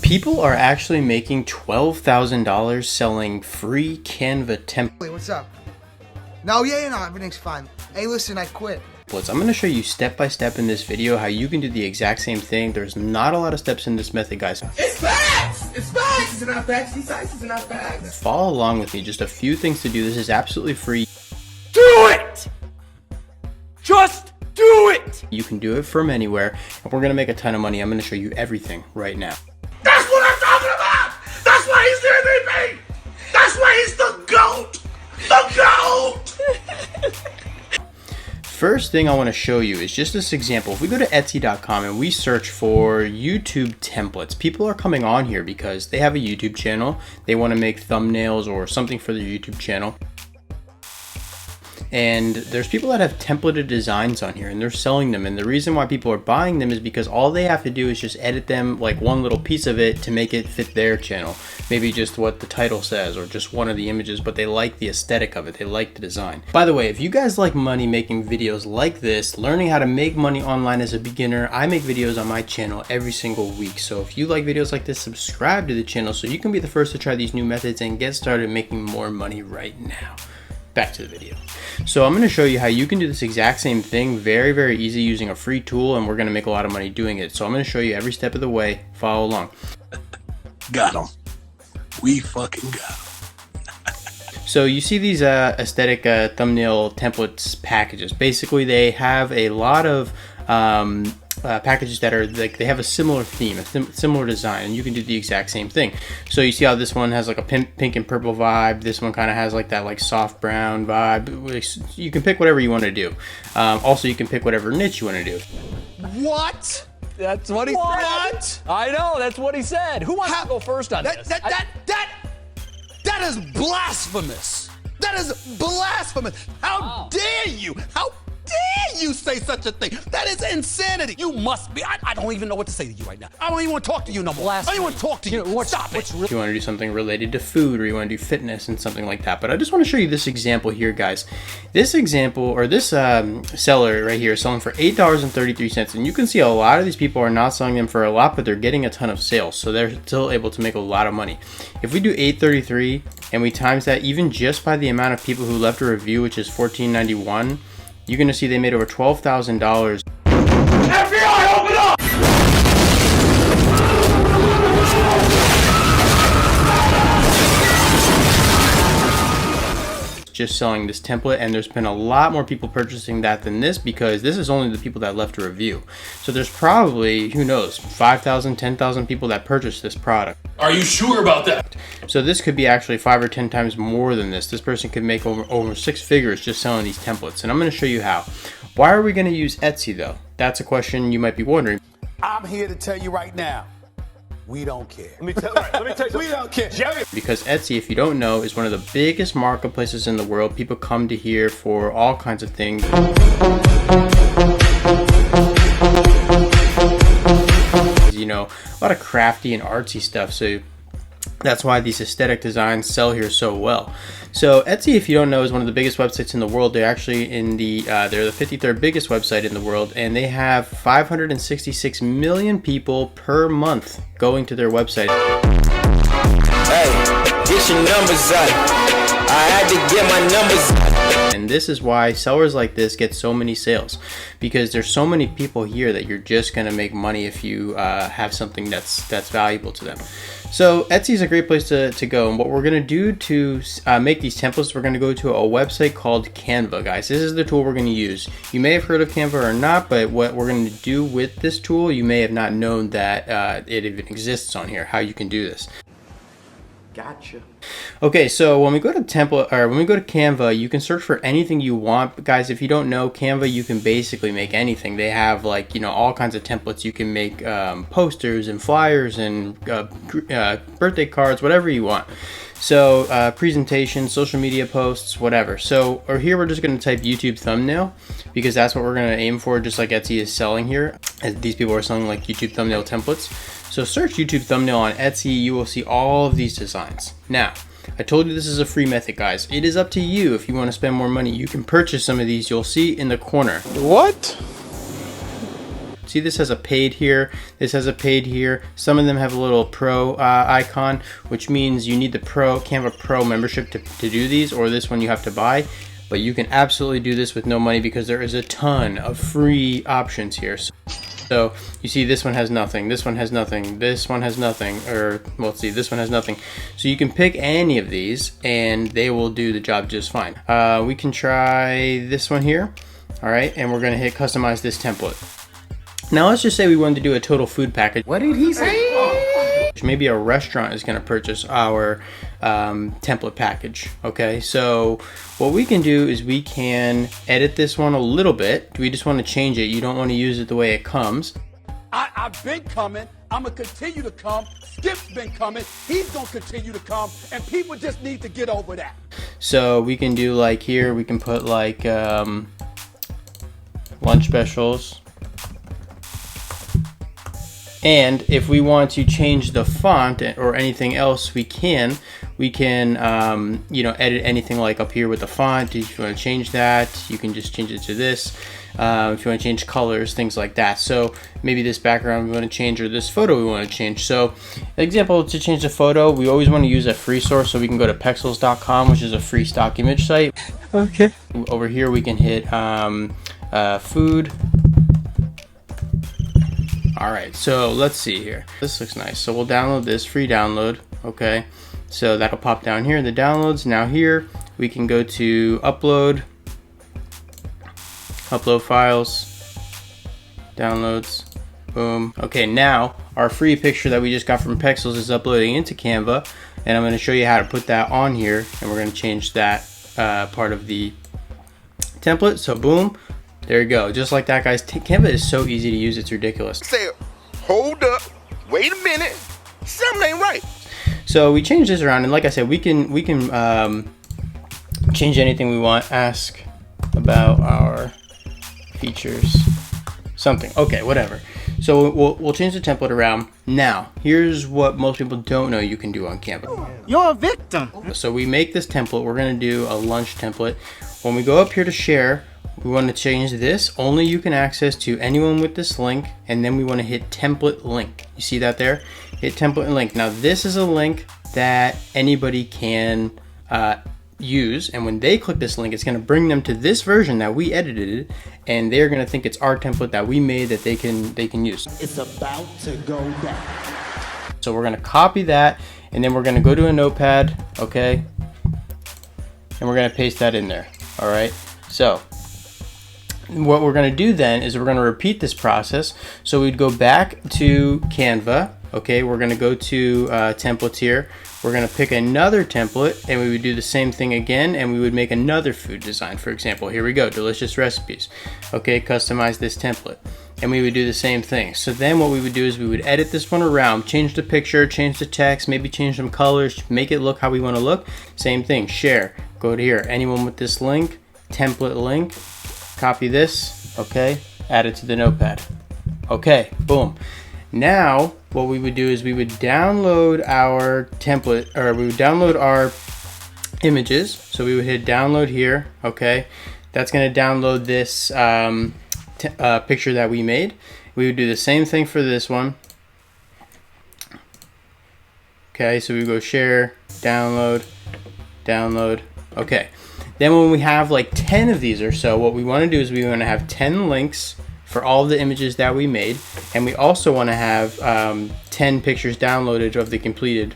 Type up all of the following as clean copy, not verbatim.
People are actually making $12,000 selling free Canva templates. Wait, what's up? No, no, everything's fine. Hey, listen, I quit. I'm going to show you step by step in this video how you can do the exact same thing. There's not a lot of steps in this method, guys. It's facts! It's facts! It's not facts. These sites are not facts. Follow along with me. Just a few things to do. This is absolutely free. Do it! Just do it! You can do it from anywhere, and we're going to make a ton of money. I'm going to show you everything right now. That's what I'm talking about! That's why he's the MVP! That's why he's the GOAT! The GOAT! First thing I want to show you is just this example. If we go to Etsy.com and we search for YouTube templates, people are coming on here because they have a YouTube channel. They want to make thumbnails or something for their YouTube channel. And there's people that have templated designs on here and they're selling them, and the reason why people are buying them is because all they have to do is just edit them, like one little piece of it, to make it fit their channel. Maybe just what the title says or just one of the images, but they like the aesthetic of it, they like the design. By the way, if you guys like money making videos like this, learning how to make money online as a beginner, I make videos on my channel every single week. So if you like videos like this, subscribe to the channel so you can be the first to try these new methods and get started making more money right now. Back to the video. So I'm going to show you how you can do this exact same thing very, very easy using a free tool, and we're going to make a lot of money doing it. So I'm going to show you every step of the way. Follow along. Got him. We fucking got him. So you see these aesthetic thumbnail templates packages. Basically, they have a lot of packages that are like, they have a similar theme, a similar design, and you can do the exact same thing. So you see how this one has like a pink and purple vibe. This one kind of has like that like soft brown vibe. You can pick whatever you want to do. Also, you can pick whatever niche you want to do. What? That's what he said. I know, that's what he said. Who wants to go first on this? That is blasphemous. That is blasphemous. How dare you? How dare you say such a thing? That is insanity. You must be. I don't even know what to say to you right now. I don't even want to talk to you no more. I don't even want to talk to you. Stop it. If you want to do something related to food, or you want to do fitness and something like that. But I just want to show you this example here, guys. This example, or this seller right here, is selling for $8.33, and you can see a lot of these people are not selling them for a lot, but they're getting a ton of sales, so they're still able to make a lot of money. If we do $8.33 and we times that even just by the amount of people who left a review, which is $14.91, you're going to see they made over $12,000. FBI, open up! Just selling this template, and there's been a lot more people purchasing that than this, because this is only the people that left a review. So there's probably, who knows, 5,000, 10,000 people that purchased this product. Are you sure about that? So this could be actually 5 or 10 times more than this. This person could make over 6 figures just selling these templates, and I'm going to show you how. Why are we going to use Etsy though? That's a question you might be wondering. I'm here to tell you right now. We don't care. Let me tell you. We don't care. Jerry. Because Etsy, if you don't know, is one of the biggest marketplaces in the world. People come to here for all kinds of things. You know, a lot of crafty and artsy stuff. So that's why these aesthetic designs sell here so well. So Etsy, if you don't know, is one of the biggest websites in the world. They're actually in the they're the 53rd biggest website in the world, and they have 566 million people per month going to their website. Hey, get your numbers up. I had to get my numbers up. And this is why sellers like this get so many sales, because there's so many people here that you're just gonna make money if you have something that's valuable to them. So Etsy is a great place to go, and what we're going to do to make these templates, we're going to go to a website called Canva, guys. This is the tool we're going to use. You may have heard of Canva or not, but what we're going to do with this tool, you may have not known that it even exists on here, how you can do this. Gotcha. Okay, so when we go to Canva, you can search for anything you want. But guys, if you don't know Canva, you can basically make anything. They have, like, you know, all kinds of templates. You can make posters and flyers and birthday cards, whatever you want. So presentations, social media posts, whatever. So or here we're just going to type YouTube thumbnail, because that's what we're going to aim for, just like Etsy is selling here. As these people are selling like YouTube thumbnail templates. So search YouTube thumbnail on Etsy, you will see all of these designs. Now, I told you this is a free method, guys. It is up to you if you want to spend more money. You can purchase some of these. You'll see in the corner. What? See, this has a paid here, this has a paid here. Some of them have a little pro icon, which means you need the Canva Pro membership to do these, or this one you have to buy. But you can absolutely do this with no money because there is a ton of free options here. So you see this one has nothing, this one has nothing, this one has nothing, or well, let's see, this one has nothing. So you can pick any of these and they will do the job just fine. We can try this one here. All right, and we're gonna hit customize this template. Now let's just say we wanted to do a total food package. What did he say? Maybe a restaurant is gonna purchase our template package, okay? So what we can do is we can edit this one a little bit. We just wanna change it. You don't wanna use it the way it comes. I've been coming. I'm gonna continue to come. Skip's been coming. He's gonna continue to come. And people just need to get over that. So we can do like here, we can put like lunch specials. And if we want to change the font or anything else, we can you know, edit anything like up here with the font. If you want to change that, you can just change it to this. If you want to change colors, things like that. So maybe this background we want to change, or this photo we want to change. So example, to change the photo, we always want to use a free source, so we can go to pexels.com, which is a free stock image site. Okay. Over here we can hit food. All right, so let's see here. This looks nice. So we'll download this, free download, okay? So that'll pop down here in the downloads. Now here, we can go to upload files, downloads, boom. Okay, now our free picture that we just got from Pexels is uploading into Canva, and I'm gonna show you how to put that on here, and we're gonna change that part of the template. So boom. There you go, just like that, guys. Canva is so easy to use, it's ridiculous. Say, hold up, wait a minute, something ain't right. So we changed this around, and like I said, we can change anything we want. Ask about our features, something. Okay, whatever. So we'll change the template around. Now, here's what most people don't know you can do on Canva. You're a victim. So we make this template. We're gonna do a lunch template. When we go up here to share, we want to change this. Only you can access to anyone with this link, and then we want to hit template link. You see that there? Hit template link. Now this is a link that anybody can use, and when they click this link, it's going to bring them to this version that we edited, and they're going to think it's our template that we made that they can use. It's about to go down. So we're going to copy that, and then we're going to go to a notepad, okay, and we're going to paste that in there. All right, so what we're going to do then is we're going to repeat this process. So we'd go back to Canva. Okay, we're going to go to templates here. We're going to pick another template, and we would do the same thing again, and we would make another food design. For example, here we go, delicious recipes. Okay, customize this template, and we would do the same thing. So then what we would do is we would edit this one around, change the picture, change the text, maybe change some colors, make it look how we want to look. Same thing, share, go to here, anyone with this link, template link, copy this, okay, add it to the notepad. Okay, boom. Now what we would do is we would download our template, or we would download our images. So we would hit download here, okay. That's going to download this picture that we made. We would do the same thing for this one. Okay, so we go share, download, download, okay. Then when we have like 10 of these or so, what we want to do is we want to have 10 links for all of the images that we made, and we also want to have 10 pictures downloaded of the completed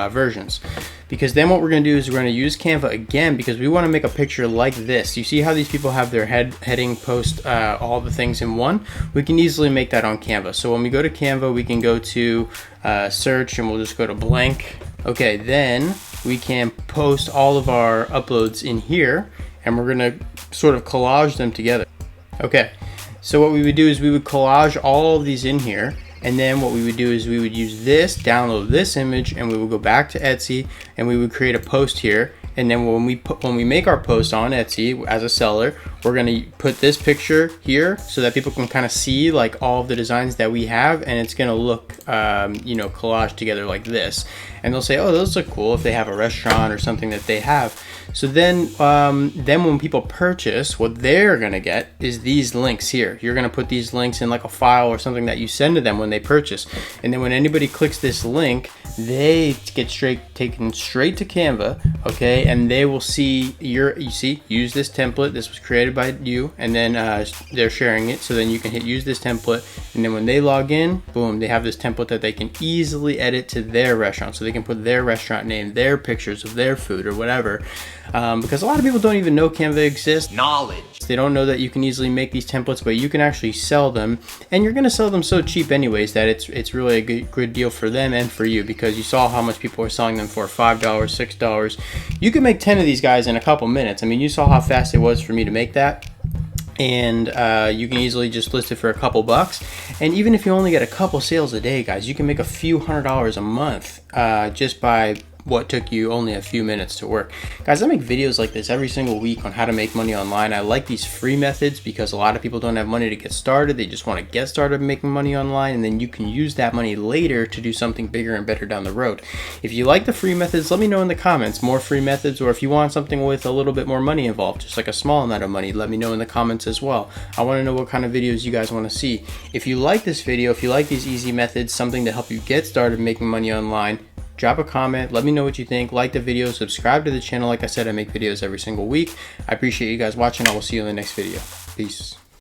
versions. Because then what we're going to do is we're going to use Canva again, because we want to make a picture like this. You see how these people have their heading post all the things in one? We can easily make that on Canva. So when we go to Canva, we can go to search, and we'll just go to blank. Okay, then we can post all of our uploads in here, and we're going to sort of collage them together. Okay, so what we would do is we would collage all of these in here, and then what we would do is we would use this, download this image, and we would go back to Etsy, and we would create a post here. And then when we make our post on Etsy as a seller, we're gonna put this picture here so that people can kind of see like all of the designs that we have, and it's gonna look you know, collaged together like this, and they'll say, oh, those look cool if they have a restaurant or something that they have. So then when people purchase, what they're gonna get is these links here. You're gonna put these links in like a file or something that you send to them when they purchase, and then when anybody clicks this link, they get taken straight to Canva, okay, and they will see you see, use this template. This was created by you, and then they're sharing it. So then you can hit use this template, and then when they log in, boom, they have this template that they can easily edit to their restaurant. So they can put their restaurant name, their pictures of their food or whatever. Because a lot of people don't even know Canva exists. Knowledge. They don't know that you can easily make these templates, but you can actually sell them, and you're gonna sell them so cheap anyways that it's really a good deal for them and for you, because you saw how much people are selling them for $5, $6. You can make 10 of these guys in a couple minutes. I mean, you saw how fast it was for me to make that. And you can easily just list it for a couple bucks. And even if you only get a couple sales a day, guys, you can make a few $100s a month just by what took you only a few minutes to work. Guys, I make videos like this every single week on how to make money online. I like these free methods because a lot of people don't have money to get started. They just want to get started making money online, and then you can use that money later to do something bigger and better down the road. If you like the free methods, let me know in the comments more free methods, or if you want something with a little bit more money involved, just like a small amount of money, let me know in the comments as well. I want to know what kind of videos you guys want to see. If you like this video, if you like these easy methods, something to help you get started making money online, drop a comment, let me know what you think, like the video, subscribe to the channel. Like I said, I make videos every single week. I appreciate you guys watching. I will see you in the next video. Peace.